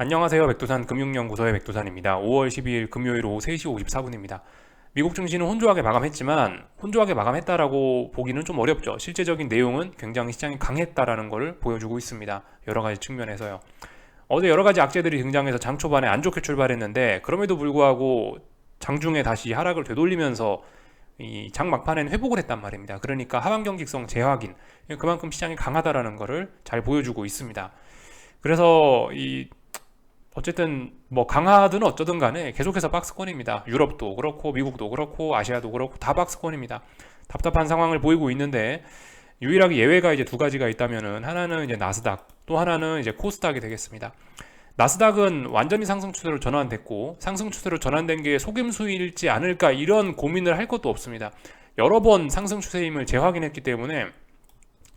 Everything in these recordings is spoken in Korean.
안녕하세요. 백두산 금융연구소의 백두산입니다. 5월 12일 금요일 오후 3시 54분입니다. 미국 증시는 혼조하게 마감했지만 혼조하게 마감했다라고 보기는 좀 어렵죠. 실제적인 내용은 굉장히 시장이 강했다라는 것을 보여주고 있습니다. 여러 가지 측면에서요. 어제 여러 가지 악재들이 등장해서 장 초반에 안 좋게 출발했는데 그럼에도 불구하고 장중에 다시 하락을 되돌리면서 이 장 막판에는 회복을 했단 말입니다. 그러니까 하반 경직성 재확인, 그만큼 시장이 강하다라는 것을 잘 보여주고 있습니다. 그래서 어쨌든 뭐 강하든 어쩌든 간에 계속해서 박스권입니다. 유럽도 그렇고 미국도 그렇고 아시아도 그렇고 다 박스권입니다. 답답한 상황을 보이고 있는데 유일하게 예외가 이제 두 가지가 있다면은 하나는 이제 나스닥, 또 하나는 이제 코스닥이 되겠습니다. 나스닥은 완전히 상승 추세로 전환됐고 상승 추세로 전환된 게 속임수일지 않을까 이런 고민을 할 것도 없습니다. 여러 번 상승 추세임을 재확인했기 때문에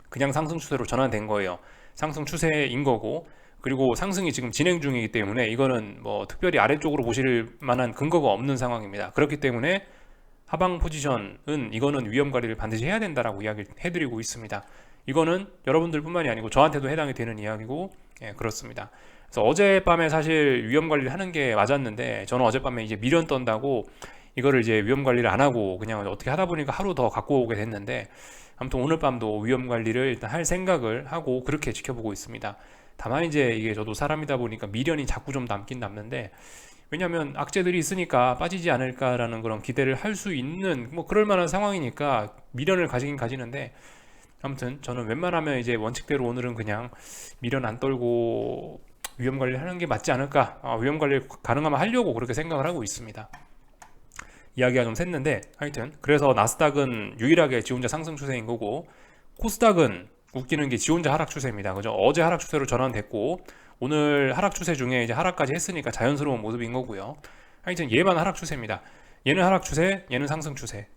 그냥 상승 추세로 전환된 거예요. 상승 추세인 거고, 그리고 상승이 지금 진행 중이기 때문에 이거는 뭐 특별히 아래쪽으로 보실 만한 근거가 없는 상황입니다. 그렇기 때문에 하방 포지션은 이거는 위험 관리를 반드시 해야 된다라고 이야기를 해드리고 있습니다. 이거는 여러분들뿐만이 아니고 저한테도 해당이 되는 이야기고, 그렇습니다. 그래서 어젯밤에 사실 위험 관리를 하는 게 맞았는데 저는 어젯밤에 이제 미련 떤다고 이거를 이제 위험 관리를 안 하고 그냥 어떻게 하다 보니까 하루 더 갖고 오게 됐는데, 아무튼 오늘 밤도 위험 관리를 일단 할 생각을 하고 그렇게 지켜보고 있습니다. 다만 이제 이게 저도 사람이다 보니까 미련이 자꾸 좀 남긴 남는데, 왜냐하면 악재들이 있으니까 빠지지 않을까라는 그런 기대를 할 수 있는 뭐 그럴 만한 상황이니까 미련을 가지긴 가지는데, 아무튼 저는 웬만하면 이제 원칙대로 오늘은 그냥 미련 안 떨고 위험 관리를 하는 게 맞지 않을까, 위험 관리를 가능하면 하려고 그렇게 생각을 하고 있습니다. 이야기가 좀 샜는데, 하여튼 그래서 나스닥은 유일하게 지 혼자 상승 추세인 거고, 코스닥은 웃기는 게 지 혼자 하락 추세입니다. 그죠? 어제 하락 추세로 전환됐고 오늘 하락 추세 중에 이제 하락까지 했으니까 자연스러운 모습인 거고요. 하여튼 얘만 하락 추세입니다. 얘는 하락 추세, 얘는 상승 추세.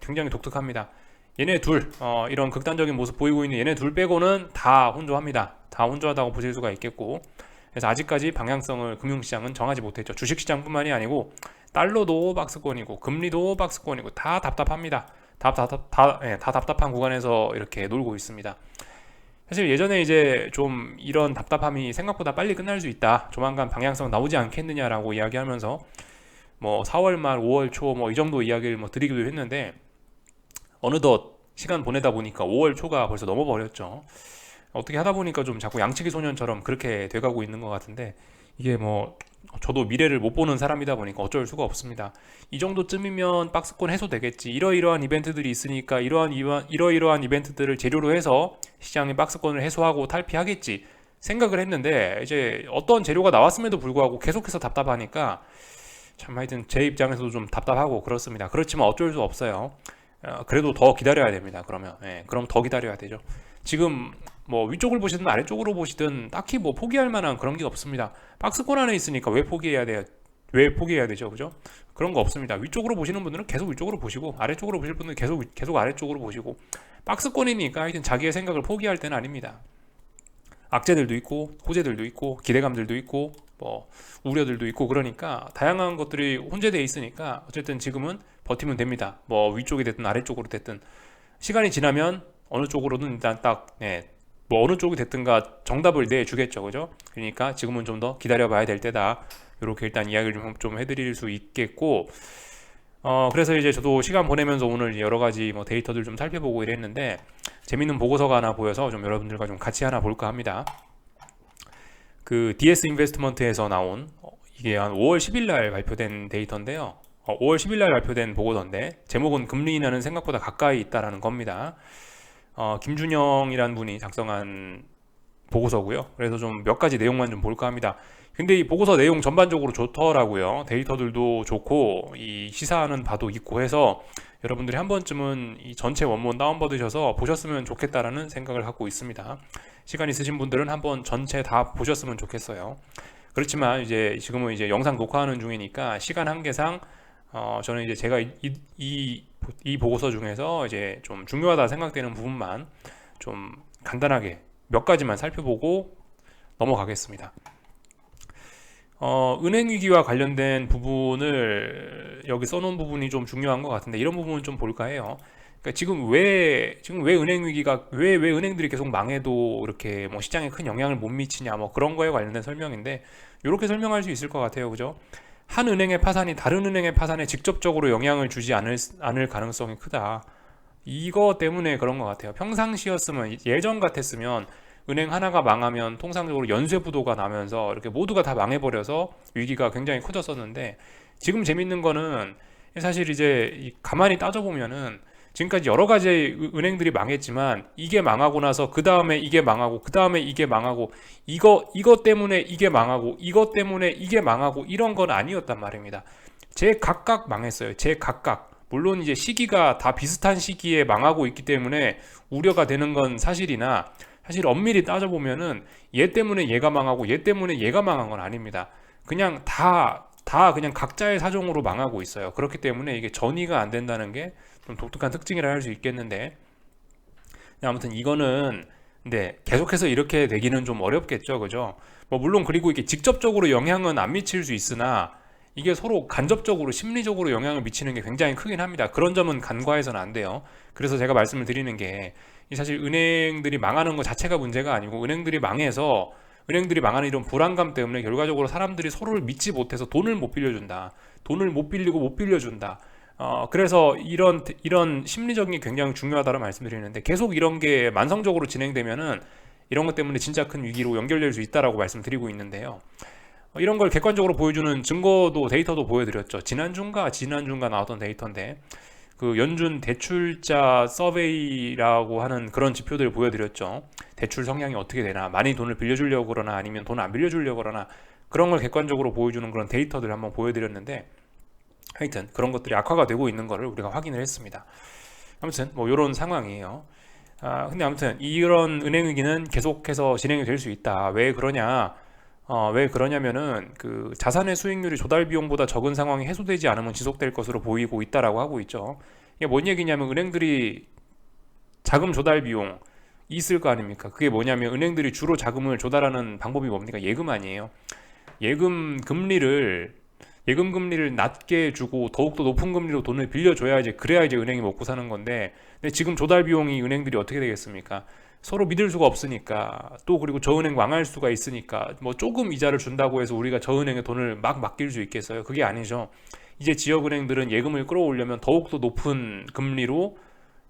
굉장히 독특합니다. 얘네 둘, 이런 극단적인 모습 보이고 있는 얘네 둘 빼고는 다 혼조합니다. 다 혼조하다고 보실 수가 있겠고, 그래서 아직까지 방향성을 금융시장은 정하지 못했죠. 주식시장뿐만이 아니고 달러도 박스권이고 금리도 박스권이고 다 답답합니다. 다 답답한 구간에서 이렇게 놀고 있습니다. 사실 예전에 이제 좀 이런 답답함이 생각보다 빨리 끝날 수 있다, 조만간 방향성 나오지 않겠느냐라고 이야기하면서 뭐 4월 말 5월 초 뭐 이 정도 이야기를 뭐 드리기도 했는데, 어느덧 시간 보내다 보니까 5월 초가 벌써 넘어버렸죠. 어떻게 하다 보니까 좀 자꾸 양치기 소년처럼 그렇게 돼가고 있는 것 같은데, 이게 뭐 저도 미래를 못 보는 사람이다 보니까 어쩔 수가 없습니다. 이 정도쯤이면 박스권 해소되겠지, 이러이러한 이벤트들이 있으니까 이러이러한 이벤트들을 재료로 해서 시장의 박스권을 해소하고 탈피하겠지 생각을 했는데, 이제 어떤 재료가 나왔음에도 불구하고 계속해서 답답하니까 참 하여튼 제 입장에서도 좀 답답하고 그렇습니다. 그렇지만 어쩔 수 없어요. 그래도 더 기다려야 됩니다. 그럼 더 기다려야 되죠. 지금 뭐 위쪽을 보시든 아래쪽으로 보시든 딱히 뭐 포기할 만한 그런 게 없습니다. 박스권 안에 있으니까 왜 포기해야 돼요? 왜 포기해야 되죠? 그죠? 그런 거 없습니다. 위쪽으로 보시는 분들은 계속 위쪽으로 보시고, 아래쪽으로 보실 분들은 계속 아래쪽으로 보시고, 박스권이니까 하여튼 자기의 생각을 포기할 때는 아닙니다. 악재들도 있고 호재들도 있고 기대감들도 있고 뭐 우려들도 있고, 그러니까 다양한 것들이 혼재되어 있으니까 어쨌든 지금은 버티면 됩니다. 뭐 위쪽이 됐든 아래쪽으로 됐든 시간이 지나면 어느 쪽으로든 일단 뭐 어느 쪽이 됐든가 정답을 내주겠죠. 그죠? 그러니까 지금은 좀 더 기다려봐야 될 때다, 이렇게 일단 이야기를 좀 해드릴 수 있겠고, 그래서 이제 저도 시간 보내면서 오늘 여러 가지 뭐 데이터들 좀 살펴보고 이랬는데 재밌는 보고서가 하나 보여서 좀 여러분들과 좀 같이 하나 볼까 합니다. 그 DS 인베스트먼트에서 나온, 이게 한 5월 10일 날 발표된 데이터인데요. 5월 10일 날 발표된 보고서인데 제목은 금리 인하는 생각보다 가까이 있다라는 겁니다. 김준영이라는 분이 작성한 보고서고요. 그래서 좀 몇 가지 내용만 좀 볼까 합니다. 근데 이 보고서 내용 전반적으로 좋더라고요. 데이터들도 좋고 이 시사하는 바도 있고 해서 여러분들이 한 번쯤은 이 전체 원문 다운받으셔서 보셨으면 좋겠다라는 생각을 갖고 있습니다. 시간 있으신 분들은 한번 전체 다 보셨으면 좋겠어요. 그렇지만 이제 지금은 이제 영상 녹화하는 중이니까 시간 한계상 저는 이제 제가 이 보고서 중에서 이제 좀 중요하다 생각되는 부분만 좀 간단하게 몇 가지만 살펴보고 넘어가겠습니다. 은행 위기와 관련된 부분을 여기 써놓은 부분이 좀 중요한 것 같은데 이런 부분을 좀 볼까 해요. 그러니까 지금 왜 은행 위기가 왜 은행들이 계속 망해도 이렇게 뭐 시장에 큰 영향을 못 미치냐 뭐 그런 거에 관련된 설명인데 이렇게 설명할 수 있을 것 같아요. 그죠? 한 은행의 파산이 다른 은행의 파산에 직접적으로 영향을 주지 않을 가능성이 크다. 이거 때문에 그런 것 같아요. 평상시였으면 예전 같았으면 은행 하나가 망하면 통상적으로 연쇄부도가 나면서 이렇게 모두가 다 망해버려서 위기가 굉장히 커졌었는데 지금 재밌는 거는 사실 이제 가만히 따져보면은 지금까지 여러 가지 은행들이 망했지만 이게 망하고 나서 그 다음에 이게 망하고 그 다음에 이게 망하고 이거 때문에 이게 망하고 이것 때문에 이게 망하고 이런 건 아니었단 말입니다. 제 각각 망했어요. 제 각각. 물론 이제 시기가 다 비슷한 시기에 망하고 있기 때문에 우려가 되는 건 사실이나 사실 엄밀히 따져보면은 얘 때문에 얘가 망하고 얘 때문에 얘가 망한 건 아닙니다. 그냥 다 그냥 각자의 사정으로 망하고 있어요. 그렇기 때문에 이게 전이가 안 된다는 게 좀 독특한 특징이라 할 수 있겠는데 아무튼 이거는 근데 계속해서 이렇게 되기는 좀 어렵겠죠. 그죠? 뭐 물론 그리고 이게 직접적으로 영향은 안 미칠 수 있으나 이게 서로 간접적으로 심리적으로 영향을 미치는 게 굉장히 크긴 합니다. 그런 점은 간과해서는 안 돼요. 그래서 제가 말씀을 드리는 게 사실 은행들이 망하는 것 자체가 문제가 아니고 은행들이 망해서 은행들이 망하는 이런 불안감 때문에 결과적으로 사람들이 서로를 믿지 못해서 돈을 못 빌려준다. 돈을 못 빌리고 못 빌려준다. 그래서 이런 심리적인 게 굉장히 중요하다고 말씀드리는데 계속 이런 게 만성적으로 진행되면은 이런 것 때문에 진짜 큰 위기로 연결될 수 있다라고 말씀드리고 있는데요. 이런 걸 객관적으로 보여주는 증거도 데이터도 보여드렸죠. 지난주인가 나왔던 데이터인데 그 연준 대출자 서베이라고 하는 그런 지표들을 보여드렸죠. 대출 성향이 어떻게 되나, 많이 돈을 빌려주려고 그러나 아니면 돈 안 빌려주려고 그러나 그런 걸 객관적으로 보여주는 그런 데이터들을 한번 보여드렸는데 하여튼 그런 것들이 악화가 되고 있는 것을 우리가 확인을 했습니다. 아무튼 뭐 이런 상황이에요. 근데 아무튼 이런 은행 위기는 계속해서 진행이 될 수 있다. 왜 그러냐면은 그 자산의 수익률이 조달 비용보다 적은 상황이 해소되지 않으면 지속될 것으로 보이고 있다라고 하고 있죠. 이게 뭔 얘기냐면 은행들이 자금 조달 비용 있을 거 아닙니까? 그게 뭐냐면 은행들이 주로 자금을 조달하는 방법이 뭡니까? 예금 아니에요. 예금 금리를 예금 금리를 낮게 주고 더욱더 높은 금리로 돈을 빌려줘야지 그래야 이제 은행이 먹고 사는 건데 근데 지금 조달 비용이 은행들이 어떻게 되겠습니까? 서로 믿을 수가 없으니까 또 그리고 저 은행 망할 수가 있으니까 뭐 조금 이자를 준다고 해서 우리가 저 은행에 돈을 막 맡길 수 있겠어요? 그게 아니죠. 이제 지역은행들은 예금을 끌어올려면 더욱더 높은 금리로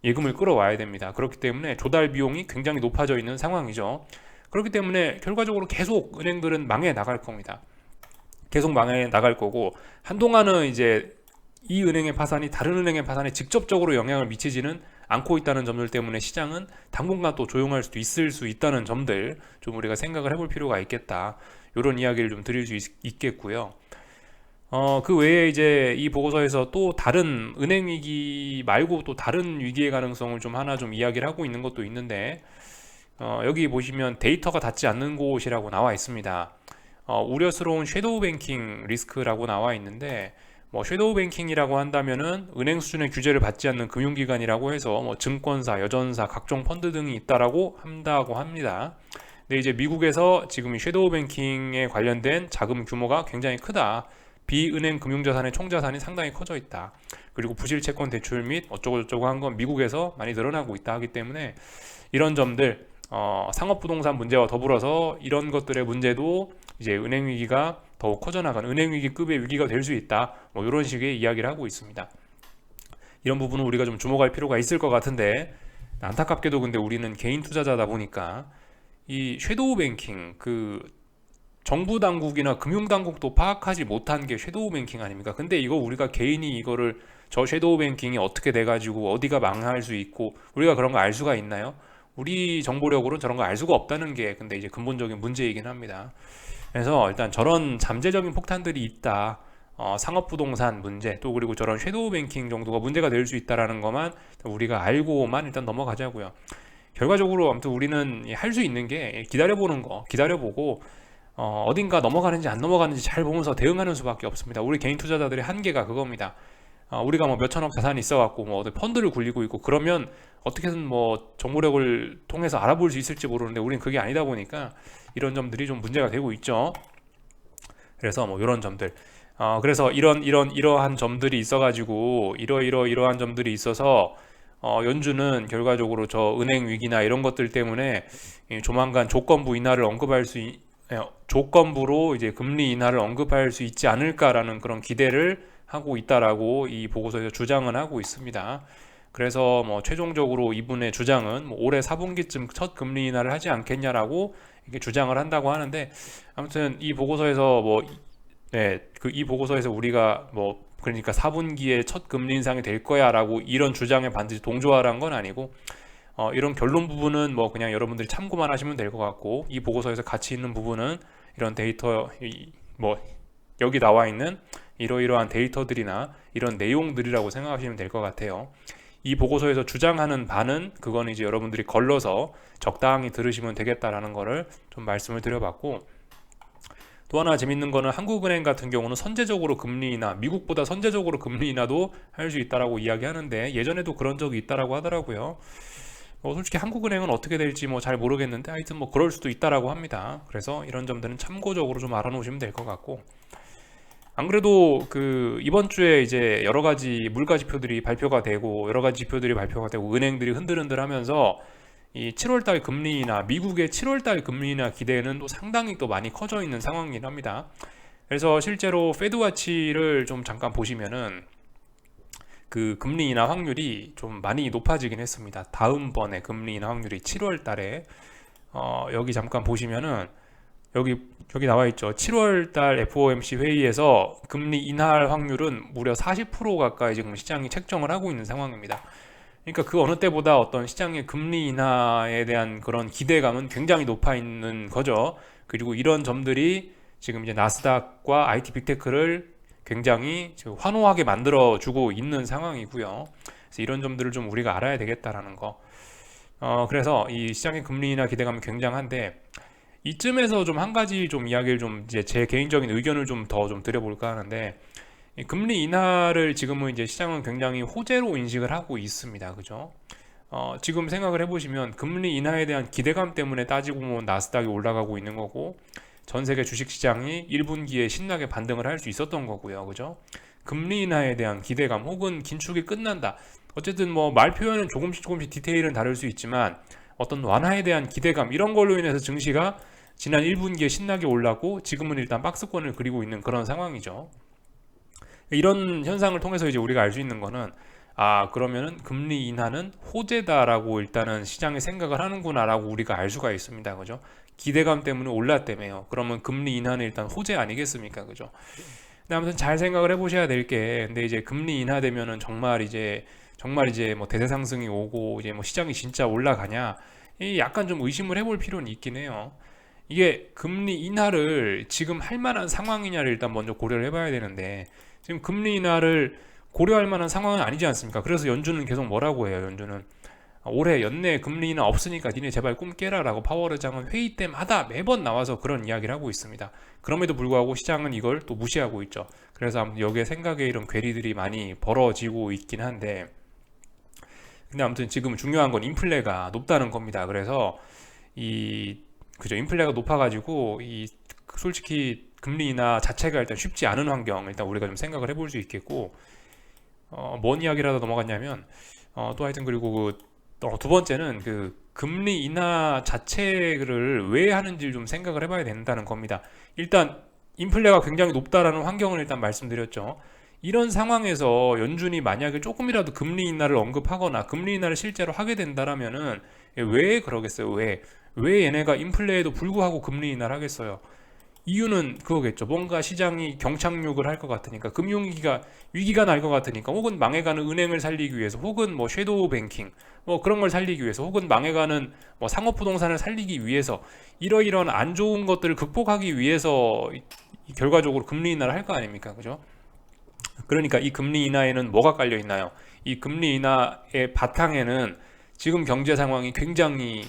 예금을 끌어와야 됩니다. 그렇기 때문에 조달 비용이 굉장히 높아져 있는 상황이죠. 그렇기 때문에 결과적으로 계속 은행들은 망해 나갈 겁니다. 계속 망해 나갈 거고 한동안은 이제 이 은행의 파산이 다른 은행의 파산에 직접적으로 영향을 미치지는 않고 있다는 점들 때문에 시장은 당분간 또 조용할 수도 있을 수 있다는 점들 좀 우리가 생각을 해볼 필요가 있겠다. 이런 이야기를 좀 드릴 수 있겠고요. 그 외에 이제 이 보고서에서 또 다른 은행 위기 말고 또 다른 위기의 가능성을 좀 하나 좀 이야기를 하고 있는 것도 있는데 여기 보시면 데이터가 닿지 않는 곳이라고 나와 있습니다. 우려스러운 섀도우 뱅킹 리스크라고 나와 있는데 뭐 섀도우 뱅킹이라고 한다면은 은행 수준의 규제를 받지 않는 금융기관이라고 해서 뭐 증권사, 여전사, 각종 펀드 등이 있다라고 한다고 합니다. 근데 이제 미국에서 지금 이 섀도우 뱅킹에 관련된 자금 규모가 굉장히 크다. 비은행 금융자산의 총자산이 상당히 커져 있다. 그리고 부실채권 대출 및 어쩌고저쩌고 한 건 미국에서 많이 늘어나고 있다 하기 때문에 이런 점들 상업부동산 문제와 더불어서 이런 것들의 문제도 이제 은행 위기가 더욱 커져나가는 은행 위기급의 위기가 될 수 있다. 뭐 이런 식의 이야기를 하고 있습니다. 이런 부분은 우리가 좀 주목할 필요가 있을 것 같은데 안타깝게도 근데 우리는 개인 투자자다 보니까 이 섀도우 뱅킹 그 정부 당국이나 금융 당국도 파악하지 못한 게 섀도우 뱅킹 아닙니까? 근데 이거 우리가 개인이 이거를 저 섀도우 뱅킹이 어떻게 돼가지고 어디가 망할 수 있고 우리가 그런 거 알 수가 있나요? 우리 정보력으로는 저런 거 알 수가 없다는 게 근데 이제 근본적인 문제이긴 합니다. 그래서 일단 저런 잠재적인 폭탄들이 있다. 상업부동산 문제 또 그리고 저런 섀도우 뱅킹 정도가 문제가 될 수 있다라는 것만 우리가 알고만 일단 넘어가자고요. 결과적으로 아무튼 우리는 할 수 있는 게 기다려보는 거, 기다려보고 어딘가 넘어가는지 안 넘어가는지 잘 보면서 대응하는 수밖에 없습니다. 우리 개인 투자자들의 한계가 그겁니다. 우리가 뭐 몇천억 자산이 있어갖고 뭐 어디 펀드를 굴리고 있고 그러면 어떻게든 뭐 정보력을 통해서 알아볼 수 있을지 모르는데 우리는 그게 아니다 보니까 이런 점들이 좀 문제가 되고 있죠. 그래서 뭐 이런 점들 그래서 이러한 점들이 있어가지고 이러한 점들이 있어서 연준은 결과적으로 저 은행 위기나 이런 것들 때문에 조만간 조건부 인하를 조건부로 이제 금리 인하를 언급할 수 있지 않을까라는 그런 기대를 하고 있다라고 이 보고서에서 주장은 하고 있습니다. 그래서 뭐 최종적으로 이분의 주장은 뭐 올해 4분기쯤 첫 금리 인하를 하지 않겠냐라고 이렇게 주장을 한다고 하는데, 아무튼 이 보고서에서 이 보고서에서 우리가 뭐 그러니까 4분기에 첫 금리 인상이 될 거야라고 이런 주장에 반드시 동조하라는 건 아니고, 이런 결론 부분은 뭐 그냥 여러분들이 참고만 하시면 될 것 같고, 이 보고서에서 가치 있는 부분은 이런 데이터 뭐 여기 나와 있는 이러이러한 데이터들이나 이런 내용들이라고 생각하시면 될 것 같아요. 이 보고서에서 주장하는 바는 그건 이제 여러분들이 걸러서 적당히 들으시면 되겠다라는 거를 좀 말씀을 드려봤고, 또 하나 재밌는 거는 한국은행 같은 경우는 선제적으로 금리 인하, 미국보다 선제적으로 금리 인하도 할 수 있다라고 이야기하는데, 예전에도 그런 적이 있다라고 하더라고요. 솔직히 한국은행은 어떻게 될지 뭐 잘 모르겠는데 하여튼 뭐 그럴 수도 있다라고 합니다. 그래서 이런 점들은 참고적으로 좀 알아놓으시면 될 것 같고, 안 그래도 그 이번 주에 이제 여러 가지 물가 지표들이 발표가 되고 여러 가지 지표들이 발표가 되고 은행들이 흔들흔들하면서 이 7월달 금리 인하, 미국의 7월달 금리 인하 기대는 또 상당히 또 많이 커져 있는 상황이긴 합니다. 그래서 실제로 페드와치를 좀 잠깐 보시면은 그 금리 인하 확률이 좀 많이 높아지긴 했습니다. 다음번에 금리 인하 확률이 7월 달에 여기 잠깐 보시면은 여기 나와 있죠. 7월 달 FOMC 회의에서 금리 인하할 확률은 무려 40% 가까이 지금 시장이 책정을 하고 있는 상황입니다. 그러니까 그 어느 때보다 어떤 시장의 금리 인하에 대한 그런 기대감은 굉장히 높아 있는 거죠. 그리고 이런 점들이 지금 이제 나스닥과 IT 빅테크를 굉장히 지금 환호하게 만들어 주고 있는 상황이고요. 그래서 이런 점들을 좀 우리가 알아야 되겠다라는 거. 그래서 이 시장의 금리 인하 기대감이 굉장한데, 이쯤에서 좀 한 가지 좀 이야기를 좀 이제 제 개인적인 의견을 좀 더 좀 드려볼까 하는데, 이 금리 인하를 지금은 이제 시장은 굉장히 호재로 인식을 하고 있습니다. 그죠? 지금 생각을 해보시면 금리 인하에 대한 기대감 때문에 따지고 보면 나스닥이 올라가고 있는 거고, 전 세계 주식시장이 1분기에 신나게 반등을 할 수 있었던 거고요. 그죠? 금리 인하에 대한 기대감 혹은 긴축이 끝난다. 어쨌든 뭐 말 표현은 조금씩 디테일은 다를 수 있지만 어떤 완화에 대한 기대감 이런 걸로 인해서 증시가 지난 1분기에 신나게 올랐고 지금은 일단 박스권을 그리고 있는 그런 상황이죠. 이런 현상을 통해서 이제 우리가 알 수 있는 거는, 그러면은 금리 인하는 호재다라고 일단은 시장이 생각을 하는구나라고 우리가 알 수가 있습니다. 그죠? 기대감 때문에 올랐다며요. 그러면 금리 인하는 일단 호재 아니겠습니까? 그죠? 근데 아무튼 잘 생각을 해보셔야 될 게, 근데 이제 금리 인하되면은 정말 이제 뭐 대세 상승이 오고 이제 뭐 시장이 진짜 올라가냐? 이 약간 좀 의심을 해볼 필요는 있긴 해요. 이게 금리 인하를 지금 할 만한 상황이냐를 일단 먼저 고려를 해봐야 되는데, 지금 금리 인하를 고려할 만한 상황은 아니지 않습니까? 그래서 연준은 계속 뭐라고 해요? 연준은 올해 연내 금리 인하 없으니까 니네 제발 꿈 깨라 라고 파월 의장은 회의 때마다 매번 나와서 그런 이야기를 하고 있습니다. 그럼에도 불구하고 시장은 이걸 또 무시하고 있죠. 그래서 아무튼 여기에 생각에 이런 괴리들이 많이 벌어지고 있긴 한데, 근데 아무튼 지금 중요한 건 인플레가 높다는 겁니다. 그래서 그죠, 인플레가 높아가지고 솔직히 금리 인하 자체가 일단 쉽지 않은 환경, 일단 우리가 좀 생각을 해볼 수 있겠고, 뭔 이야기를 하다 넘어갔냐면, 또 하여튼 그리고 두 번째는 그 금리 인하 자체를 왜 하는지 좀 생각을 해봐야 된다는 겁니다. 일단 인플레가 굉장히 높다라는 환경을 일단 말씀드렸죠. 이런 상황에서 연준이 만약에 조금이라도 금리 인하를 언급하거나 금리 인하를 실제로 하게 된다라면은 왜 그러겠어요? 왜 얘네가 인플레에도 불구하고 금리 인하를 하겠어요? 이유는 그거겠죠. 뭔가 시장이 경착륙을 할 것 같으니까, 금융위기가 위기가 날 것 같으니까, 혹은 망해가는 은행을 살리기 위해서, 혹은 뭐 섀도우 뱅킹 뭐 그런 걸 살리기 위해서, 혹은 망해가는 뭐 상업부동산을 살리기 위해서, 이러이러한 안 좋은 것들을 극복하기 위해서 결과적으로 금리 인하를 할 거 아닙니까? 그죠? 그러니까 이 금리 인하에는 뭐가 깔려 있나요? 이 금리 인하의 바탕에는 지금 경제 상황이 굉장히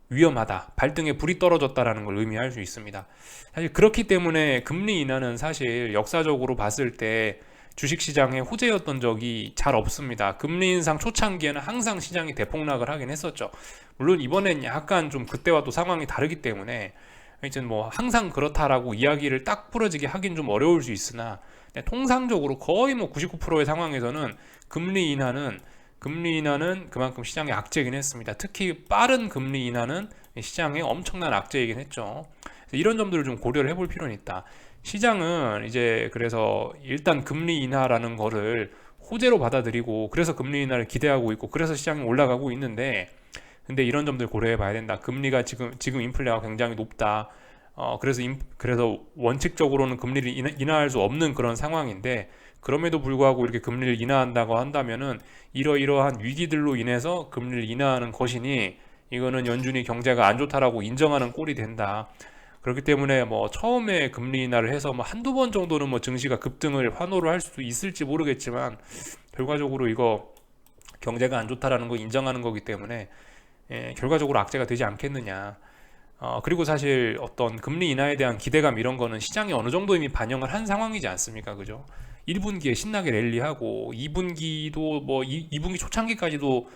위험하다, 발등에 불이 떨어졌다라는 걸 의미할 수 있습니다. 사실 그렇기 때문에 금리 인하는 사실 역사적으로 봤을 때 주식시장의 호재였던 적이 잘 없습니다. 금리 인상 초창기에는 항상 시장이 대폭락을 하긴 했었죠. 물론 이번엔 약간 좀 그때와 또 상황이 다르기 때문에 하여튼 뭐 항상 그렇다라고 이야기를 딱 부러지게 하긴 좀 어려울 수 있으나, 통상적으로 거의 뭐 99%의 상황에서는 금리 인하는 금리 인하는 그만큼 시장의 악재이긴 했습니다. 특히 빠른 금리 인하는 시장의 엄청난 악재이긴 했죠. 이런 점들을 좀 고려를 해볼 필요는 있다. 시장은 이제 그래서 일단 금리 인하라는 거를 호재로 받아들이고 그래서 금리 인하를 기대하고 있고 그래서 시장이 올라가고 있는데, 근데 이런 점들 고려해 봐야 된다. 금리가 지금 인플레가 굉장히 높다. 그래서 원칙적으로는 금리를 인하할 수 없는 그런 상황인데, 그럼에도 불구하고 이렇게 금리를 인하한다고 한다면은 이러이러한 위기들로 인해서 금리를 인하하는 것이니 이거는 연준이 경제가 안 좋다라고 인정하는 꼴이 된다. 그렇기 때문에 뭐 처음에 금리 인하를 해서 뭐 한두 번 정도는 뭐 증시가 급등을 환호를 할 수도 있을지 모르겠지만, 결과적으로 이거 경제가 안 좋다라는 거 인정하는 거기 때문에 결과적으로 악재가 되지 않겠느냐. 그리고 사실 어떤 금리 인하에 대한 기대감 이런 거는 시장이 어느 정도 이미 반영을 한 상황이지 않습니까? 그죠? 1분기에 신나게 랠리하고 2분기도 뭐 2분기 초창기까지도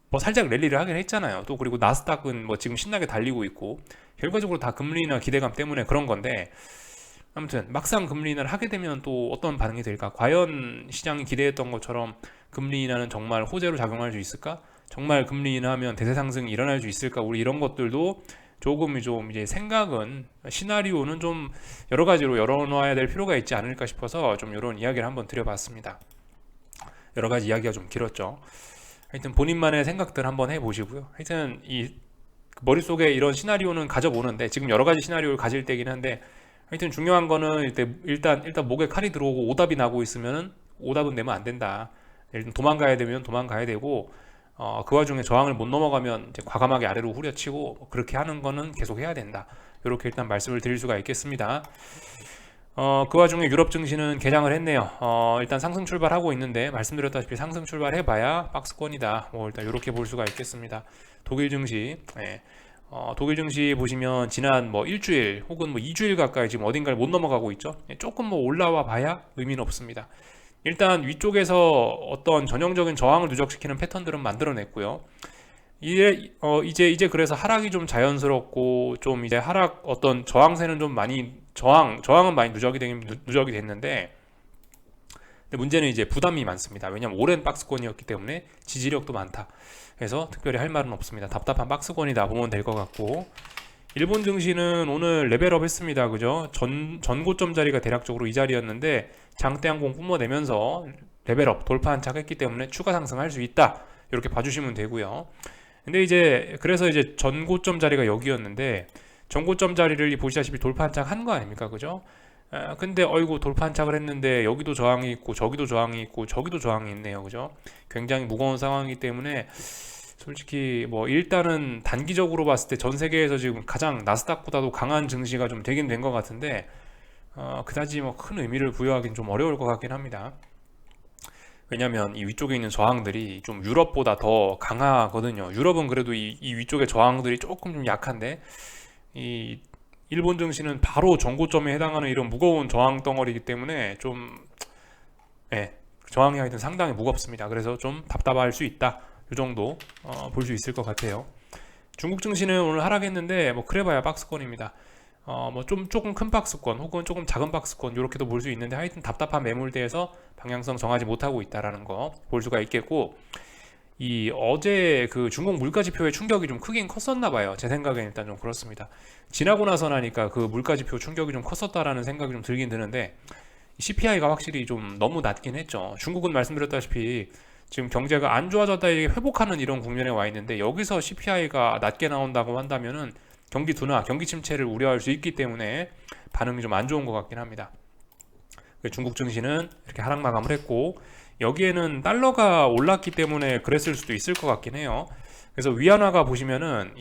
뭐 살짝 랠리를 하긴 했잖아요. 또 그리고 나스닥은 뭐 지금 신나게 달리고 있고, 결과적으로 다 금리 인하 기대감 때문에 그런 건데, 아무튼 막상 금리 인하를 하게 되면 또 어떤 반응이 될까? 과연 시장이 기대했던 것처럼 금리 인하는 정말 호재로 작용할 수 있을까? 정말 금리 인하하면 대세 상승이 일어날 수 있을까? 우리 이런 것들도 조금 좀 이제 생각은, 시나리오는 좀 여러 가지로 열어놔야 될 필요가 있지 않을까 싶어서 좀 이런 이야기를 한번 드려봤습니다. 여러 가지 이야기가 좀 길었죠. 하여튼 본인만의 생각들 한번 해보시고요. 하여튼 이 머릿속에 이런 시나리오는 가져보는데, 지금 여러 가지 시나리오를 가질 때긴 한데, 하여튼 중요한 거는 일단 목에 칼이 들어오고 오답이 나고 있으면은 오답은 내면 안 된다. 일단 도망가야 되면 도망가야 되고, 그 와중에 저항을 못 넘어가면 이제 과감하게 아래로 후려치고, 그렇게 하는 거는 계속 해야 된다. 이렇게 일단 말씀을 드릴 수가 있겠습니다. 그 와중에 유럽 증시는 개장을 했네요. 일단 상승 출발하고 있는데, 말씀드렸다시피 상승 출발해봐야 박스권이다. 뭐 일단 이렇게 볼 수가 있겠습니다. 독일 증시, 독일 증시 보시면 지난 뭐 일주일 혹은 뭐 2주일 가까이 지금 어딘가를 못 넘어가고 있죠. 조금 뭐 올라와 봐야 의미는 없습니다. 일단 위쪽에서 어떤 전형적인 저항을 누적시키는 패턴들은 만들어냈고요. 이제 그래서 하락이 좀 자연스럽고, 좀 이제 하락 어떤 저항세는 좀 많이 저항은 많이 누적이 됐는데, 근데 문제는 이제 부담이 많습니다. 왜냐면 오랜 박스권이었기 때문에 지지력도 많다. 그래서 특별히 할 말은 없습니다. 답답한 박스권이다 보면 될 것 같고, 일본 증시는 오늘 레벨업 했습니다. 그죠? 전고점 자리가 대략적으로 이 자리였는데 장대 항공 뿜어내면서 레벨업 돌파 한착했기 때문에 추가 상승할 수 있다. 이렇게 봐주시면 되고요. 근데 그래서 전고점 자리가 여기였는데, 전고점 자리를 보시다시피 돌파 한착 한 거 아닙니까? 그죠? 근데 어이구 돌파 한착을 했는데 여기도 저항이 있고 저기도 저항이 있고 저기도 저항이 있네요. 그죠? 굉장히 무거운 상황이기 때문에 솔직히 뭐 일단은 단기적으로 봤을 때 전 세계에서 지금 가장 나스닥보다도 강한 증시가 좀 되긴 된 것 같은데, 그다지 뭐 큰 의미를 부여하기는 좀 어려울 것 같긴 합니다. 왜냐면 이 위쪽에 있는 저항들이 좀 유럽보다 더 강하거든요. 유럽은 그래도 이 위쪽의 저항들이 조금 좀 약한데, 이 일본 증시는 바로 전고점에 해당하는 이런 무거운 저항 덩어리이기 때문에 좀 저항이 하여튼 상당히 무겁습니다. 그래서 좀 답답할 수 있다. 이 정도 볼 수 있을 것 같아요. 중국 증시는 오늘 하락했는데 뭐 그래봐야 박스권입니다. 뭐 조금 큰 박스권 혹은 조금 작은 박스권 이렇게도 볼 수 있는데, 하여튼 답답한 매물대에서 방향성 정하지 못하고 있다라는 거 볼 수가 있겠고, 이 어제 그 중국 물가 지표의 충격이 좀 크긴 컸었나 봐요. 제 생각엔 일단 좀 그렇습니다. 지나고 나서 나니까 그 물가 지표 충격이 좀 컸었다라는 생각이 좀 들긴 드는데, CPI가 확실히 좀 너무 낮긴 했죠. 중국은 말씀드렸다시피 지금 경제가 안 좋아졌다 이게 회복하는 이런 국면에 와 있는데, 여기서 CPI가 낮게 나온다고 한다면은 경기 둔화, 경기 침체를 우려할 수 있기 때문에 반응이 좀 안 좋은 것 같긴 합니다. 중국 증시는 이렇게 하락 마감을 했고, 여기에는 달러가 올랐기 때문에 그랬을 수도 있을 것 같긴 해요. 그래서 위안화가 보시면은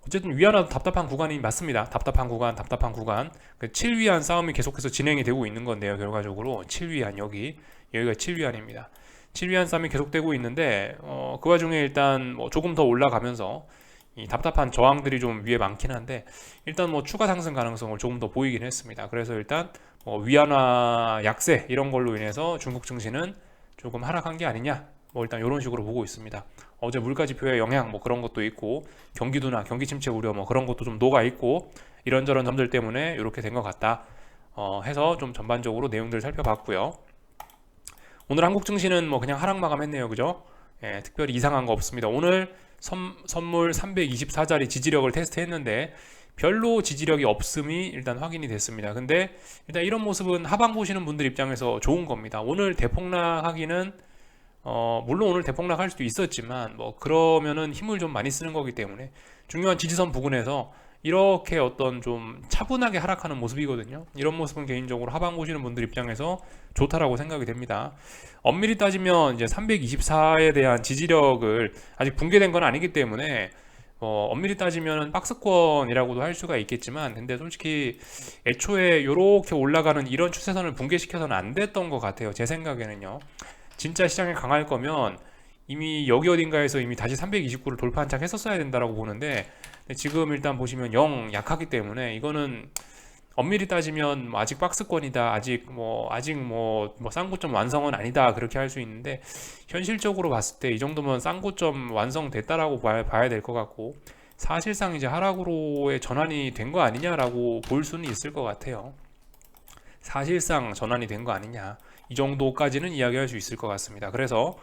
어쨌든 위안화도 답답한 구간이 맞습니다. 답답한 구간. 그 7위안 싸움이 계속해서 진행이 되고 있는 건데요. 결과적으로 7위안 여기가 7위안입니다. 7위안 싸움이 계속되고 있는데, 그 와중에 일단 뭐 조금 더 올라가면서 이 답답한 저항들이 좀 위에 많긴 한데, 일단 뭐 추가 상승 가능성을 조금 더 보이긴 했습니다. 그래서 일단 위안화 약세 이런 걸로 인해서 중국 증시는 조금 하락한 게 아니냐, 뭐 일단 이런 식으로 보고 있습니다. 어제 물가 지표의 영향 뭐 그런 것도 있고, 경기 둔화, 경기 침체 우려 뭐 그런 것도 좀 녹아 있고, 이런저런 점들 때문에 이렇게 된 것 같다 해서 좀 전반적으로 내용들을 살펴봤고요. 오늘 한국 증시는 뭐 그냥 하락 마감했네요. 그죠? 특별히 이상한 거 없습니다. 오늘 선물 324짜리 지지력을 테스트했는데 별로 지지력이 없음이 일단 확인이 됐습니다. 근데 일단 이런 모습은 하방 보시는 분들 입장에서 좋은 겁니다. 오늘 대폭락하기는 물론 오늘 대폭락할 수도 있었지만 뭐 그러면은 힘을 좀 많이 쓰는 거기 때문에 중요한 지지선 부근에서 이렇게 어떤 좀 차분하게 하락하는 모습이거든요. 이런 모습은 개인적으로 하방 보시는 분들 입장에서 좋다라고 생각이 됩니다. 엄밀히 따지면 이제 324에 대한 지지력을 아직 붕괴된 건 아니기 때문에 엄밀히 따지면 박스권이라고도 할 수가 있겠지만, 근데 솔직히 애초에 이렇게 올라가는 이런 추세선을 붕괴시켜서는 안 됐던 것 같아요. 제 생각에는요. 진짜 시장에 강할 거면 이미 여기 어딘가에서 이미 다시 329를 돌파 한착 했었어야 된다라고 보는데, 지금 일단 보시면 0 약하기 때문에 이거는 엄밀히 따지면 아직 박스권이다, 아직 쌍고점 완성은 아니다, 그렇게 할 수 있는데, 현실적으로 봤을 때 이 정도면 쌍고점 완성됐다라고 봐야 될 것 같고, 사실상 이제 하락으로의 전환이 된 거 아니냐라고 볼 수는 있을 것 같아요. 사실상 전환이 된 거 아니냐, 이 정도까지는 이야기할 수 있을 것 같습니다. 그래서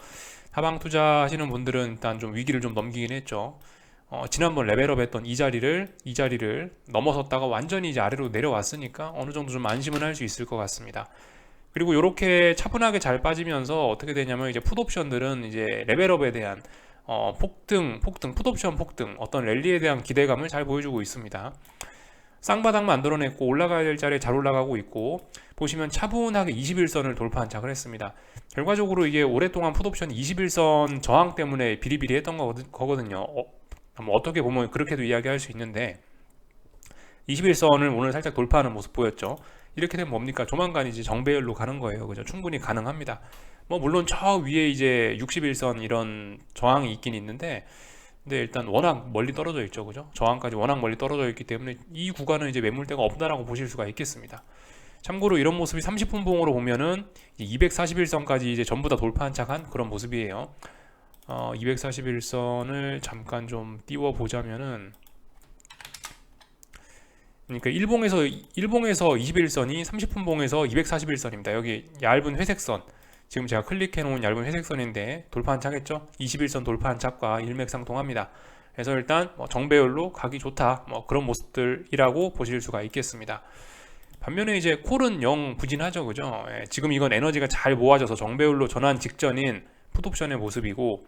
하방 투자하시는 분들은 일단 좀 위기를 좀 넘기긴 했죠. 지난번 레벨업 했던 이 자리를 넘어섰다가 완전히 이제 아래로 내려왔으니까 어느 정도 좀 안심은 할 수 있을 것 같습니다. 그리고 이렇게 차분하게 잘 빠지면서 어떻게 되냐면, 이제 풋옵션들은 이제 레벨업에 대한 풋옵션 폭등, 어떤 랠리에 대한 기대감을 잘 보여주고 있습니다. 쌍바닥 만들어냈고 올라가야 될 자리에 잘 올라가고 있고, 보시면 차분하게 21선을 돌파 한착을 했습니다. 결과적으로 이게 오랫동안 풋옵션 21선 저항 때문에 비리비리했던 거거든요. 어떻게 보면 그렇게도 이야기할 수 있는데, 21선을 오늘 살짝 돌파하는 모습 보였죠. 이렇게 되면 뭡니까? 조만간 이제 정배열로 가는 거예요. 그죠? 충분히 가능합니다. 물론 저 위에 이제 61선 이런 저항이 있긴 있는데, 근데 일단 워낙 멀리 떨어져 있죠. 그죠? 저항까지 워낙 멀리 떨어져 있기 때문에 이 구간은 이제 매물대가 없다라고 보실 수가 있겠습니다. 참고로 이런 모습이 30분 봉으로 보면은 241선까지 이제 전부 다 돌파 한착한 그런 모습이에요. 241선을 잠깐 좀 띄워 보자면은, 그러니까 일봉에서 21선이 30분 봉에서 241선입니다. 여기 얇은 회색선, 지금 제가 클릭해 놓은 얇은 회색선인데 돌파 한착했죠. 21선 돌파 한착과 일맥상통합니다. 그래서 일단 정배열로 가기 좋다, 그런 모습들이라고 보실 수가 있겠습니다. 반면에 이제 콜은 영 부진하죠. 그죠? 지금 이건 에너지가 잘 모아져서 정배열로 전환 직전인 풋옵션의 모습이고,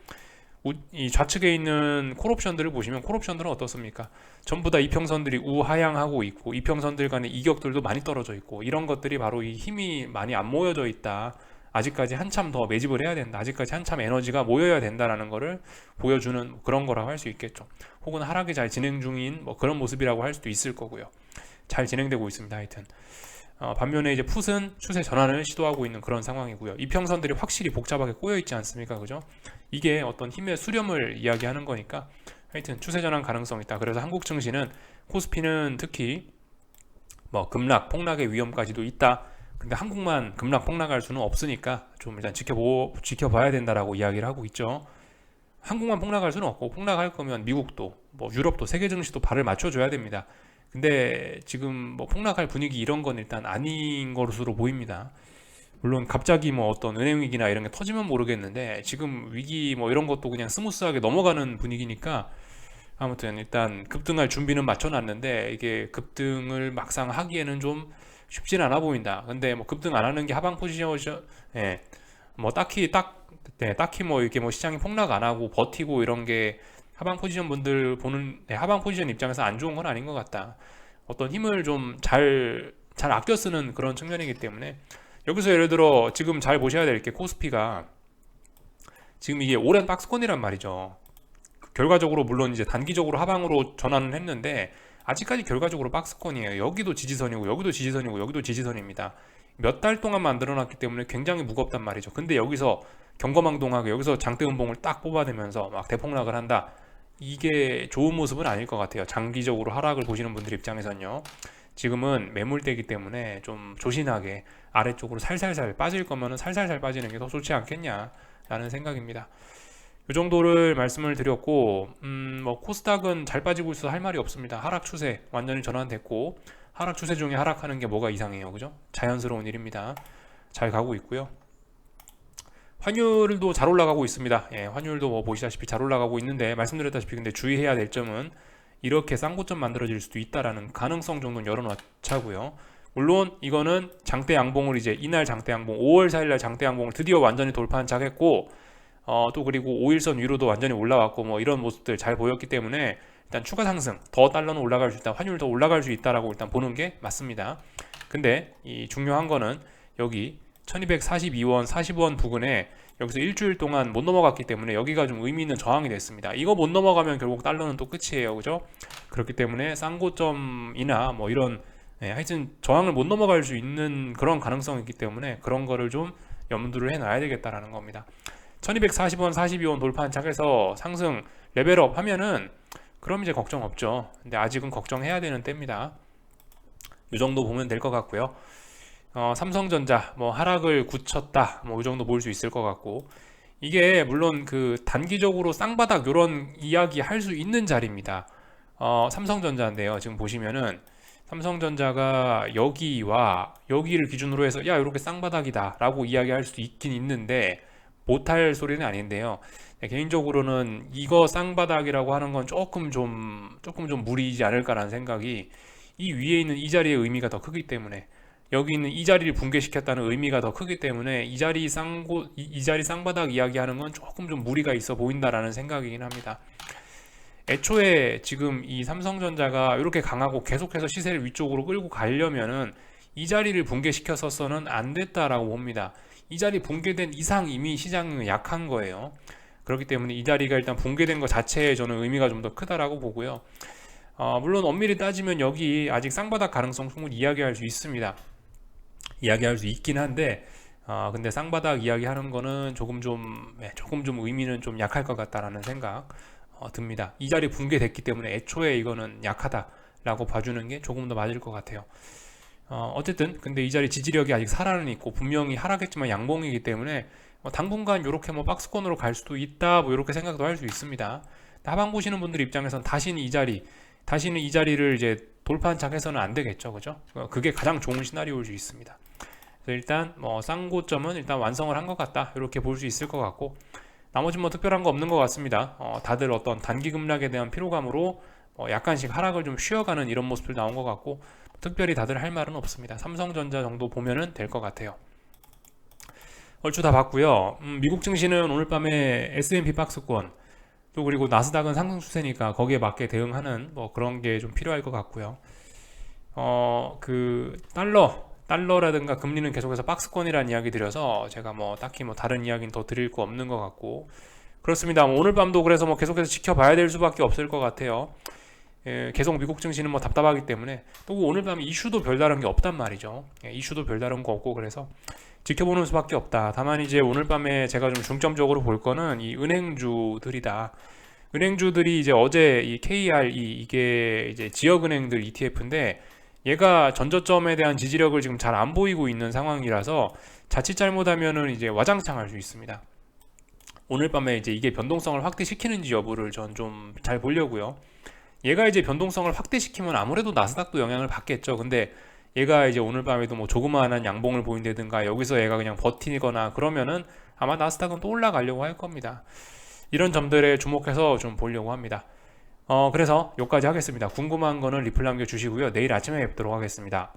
이 좌측에 있는 콜옵션들을 보시면 콜옵션들은 어떻습니까? 전부 다 이평선들이 우하향하고 있고, 이평선들 간의 이격들도 많이 떨어져 있고, 이런 것들이 바로 이 힘이 많이 안 모여져 있다, 아직까지 한참 더 매집을 해야 된다, 아직까지 한참 에너지가 모여야 된다라는 것을 보여주는 그런 거라고 할 수 있겠죠. 혹은 하락이 잘 진행 중인 그런 모습이라고 할 수도 있을 거고요. 잘 진행되고 있습니다. 하여튼 반면에 이제 풋은 추세 전환을 시도하고 있는 그런 상황이고요. 이평선들이 확실히 복잡하게 꼬여 있지 않습니까? 그죠? 이게 어떤 힘의 수렴을 이야기하는 거니까 하여튼 추세 전환 가능성이 있다. 그래서 한국 증시는, 코스피는 특히 급락, 폭락의 위험까지도 있다. 근데 한국만 급락, 폭락할 수는 없으니까 좀 일단 지켜봐야 된다라고 이야기를 하고 있죠. 한국만 폭락할 수는 없고, 폭락할 거면 미국도 유럽도 세계 증시도 발을 맞춰줘야 됩니다. 근데 지금 폭락할 분위기 이런 건 일단 아닌 것으로 보입니다. 물론 갑자기 어떤 은행 위기나 이런 게 터지면 모르겠는데, 지금 위기 이런 것도 그냥 스무스하게 넘어가는 분위기니까, 아무튼 일단 급등할 준비는 맞춰놨는데 이게 급등을 막상 하기에는 좀 쉽진 않아 보인다. 근데 급등 안 하는 게 하방 포지션, 딱히 이렇게 시장이 폭락 안 하고 버티고 이런 게 하방 포지션 분들 보는, 하방 포지션 입장에서 안 좋은 건 아닌 것 같다. 어떤 힘을 좀 잘 아껴 쓰는 그런 측면이기 때문에, 여기서 예를 들어 지금 잘 보셔야 될 게, 코스피가 지금 이게 오랜 박스권이란 말이죠. 결과적으로 물론 이제 단기적으로 하방으로 전환을 했는데 아직까지 결과적으로 박스권이에요. 여기도 지지선이고 여기도 지지선이고 여기도 지지선입니다. 몇 달 동안 만들어놨기 때문에 굉장히 무겁단 말이죠. 근데 여기서 경거망동하게 여기서 장대 음봉을 딱 뽑아내면서 막 대폭락을 한다, 이게 좋은 모습은 아닐 것 같아요. 장기적으로 하락을 보시는 분들 입장에서는요. 지금은 매물대이기 때문에 좀 조신하게 아래쪽으로 살살살 빠질 거면은 살살살 빠지는 게 더 좋지 않겠냐라는 생각입니다. 이 정도를 말씀을 드렸고, 코스닥은 잘 빠지고 있어서 할 말이 없습니다. 하락 추세 완전히 전환됐고, 하락 추세 중에 하락하는 게 뭐가 이상해요. 그죠? 자연스러운 일입니다. 잘 가고 있고요. 환율도 잘 올라가고 있습니다. 예, 환율도 뭐 보시다시피 잘 올라가고 있는데 말씀드렸다시피 근데 주의해야 될 점은 이렇게 쌍고점 만들어질 수도 있다라는 가능성 정도는 열어놓자고요. 물론 이거는 장대 양봉을 이제 이날 장대 양봉 5월 4일날 장대 양봉을 드디어 완전히 돌파한 척했고 또 그리고 5일선 위로도 완전히 올라왔고 뭐 이런 모습들 잘 보였기 때문에 일단 추가 상승 더 달러는 올라갈 수 있다, 환율 더 올라갈 수 있다라고 일단 보는 게 맞습니다. 근데 이 중요한 거는 여기 1242원 40원 부근에 여기서 일주일 동안 못 넘어갔기 때문에 여기가 좀 의미 있는 저항이 됐습니다. 이거 못 넘어가면 결국 달러는 또 끝이에요, 그죠? 그렇기 때문에 쌍고점이나 뭐 이런 하여튼 저항을 못 넘어갈 수 있는 그런 가능성이 있기 때문에 그런 거를 좀 염두를 해놔야 되겠다라는 겁니다. 1240원 42원 돌파한 착에서 상승 레벨업 하면은 그럼 이제 걱정 없죠. 근데 아직은 걱정해야 되는 때입니다. 이 정도 보면 될 것 같고요. 삼성전자 뭐 하락을 굳혔다 뭐 이 정도 볼 수 있을 것 같고, 이게 물론 그 단기적으로 쌍바닥 이런 이야기 할 수 있는 자리입니다. 삼성전자인데요, 지금 보시면은 삼성전자가 여기와 여기를 기준으로 해서 야 이렇게 쌍바닥이다 라고 이야기할 수도 있긴 있는데 못할 소리는 아닌데요. 개인적으로는 이거 쌍바닥이라고 하는 건 조금 좀 무리이지 않을까라는 생각이, 이 위에 있는 이 자리의 의미가 더 크기 때문에, 여기 있는 이 자리를 붕괴시켰다는 의미가 더 크기 때문에 이 자리 쌍바닥 이야기하는 건 조금 좀 무리가 있어 보인다라는 생각이긴 합니다. 애초에 지금 이 삼성전자가 이렇게 강하고 계속해서 시세를 위쪽으로 끌고 가려면은 이 자리를 붕괴시켰었어는 안 됐다라고 봅니다. 이 자리 붕괴된 이상 이미 시장은 약한 거예요. 그렇기 때문에 이 자리가 일단 붕괴된 것 자체에 저는 의미가 좀 더 크다라고 보고요. 물론 엄밀히 따지면 여기 아직 쌍바닥 가능성 충분히 이야기할 수 있습니다. 이야기할 수 있긴 한데 근데 쌍바닥 이야기하는 거는 조금 좀 의미는 좀 약할 것 같다라는 생각 듭니다. 이 자리 붕괴됐기 때문에 애초에 이거는 약하다라고 봐주는 게 조금 더 맞을 것 같아요. 어쨌든 근데 이 자리 지지력이 아직 살아는 있고 분명히 하락했지만 양봉이기 때문에 당분간 이렇게 뭐 박스권으로 갈 수도 있다 뭐 이렇게 생각도 할 수 있습니다. 하방 보시는 분들 입장에서는 다시는 이 자리를 이제 돌파한 착해서는 안 되겠죠, 그죠? 그게 가장 좋은 시나리오일 수 있습니다. 그래서 일단 뭐 쌍고점은 일단 완성을 한 것 같다 이렇게 볼 수 있을 것 같고, 나머지 뭐 특별한 거 없는 것 같습니다. 다들 어떤 단기 급락에 대한 피로감으로 약간씩 하락을 좀 쉬어가는 이런 모습들 나온 것 같고, 특별히 다들 할 말은 없습니다. 삼성전자 정도 보면은 될 것 같아요. 얼추 다 봤고요. 미국 증시는 오늘 밤에 S&P 박스권 또 그리고 나스닥은 상승 추세니까 거기에 맞게 대응하는 뭐 그런 게 좀 필요할 것 같고요. 그 달러라든가 금리는 계속해서 박스권이라는 이야기 드려서 제가 뭐 딱히 뭐 다른 이야기는 더 드릴 거 없는 것 같고, 그렇습니다. 오늘 밤도 그래서 뭐 계속해서 지켜봐야 될 수밖에 없을 것 같아요. 계속 미국 증시는 뭐 답답하기 때문에, 또 오늘 밤 이슈도 별다른 게 없단 말이죠. 이슈도 별다른 거 없고 그래서 지켜보는 수밖에 없다. 다만 이제 오늘 밤에 제가 좀 중점적으로 볼 거는 이 은행주들이다. 은행주들이 이제 어제 이 KRE 이게 이제 지역은행들 ETF인데 얘가 전저점에 대한 지지력을 지금 잘 안 보이고 있는 상황이라서 자칫 잘못하면은 이제 와장창 할 수 있습니다. 오늘 밤에 이제 이게 변동성을 확대시키는지 여부를 전 좀 잘 보려고요. 얘가 이제 변동성을 확대시키면 아무래도 나스닥도 영향을 받겠죠. 근데 얘가 이제 오늘 밤에도 뭐 조그마한 양봉을 보인다든가 여기서 얘가 그냥 버티거나 그러면은 아마 나스닥은 또 올라가려고 할 겁니다. 이런 점들에 주목해서 좀 보려고 합니다. 그래서 여기까지 하겠습니다. 궁금한 거는 리플 남겨주시고요. 내일 아침에 뵙도록 하겠습니다.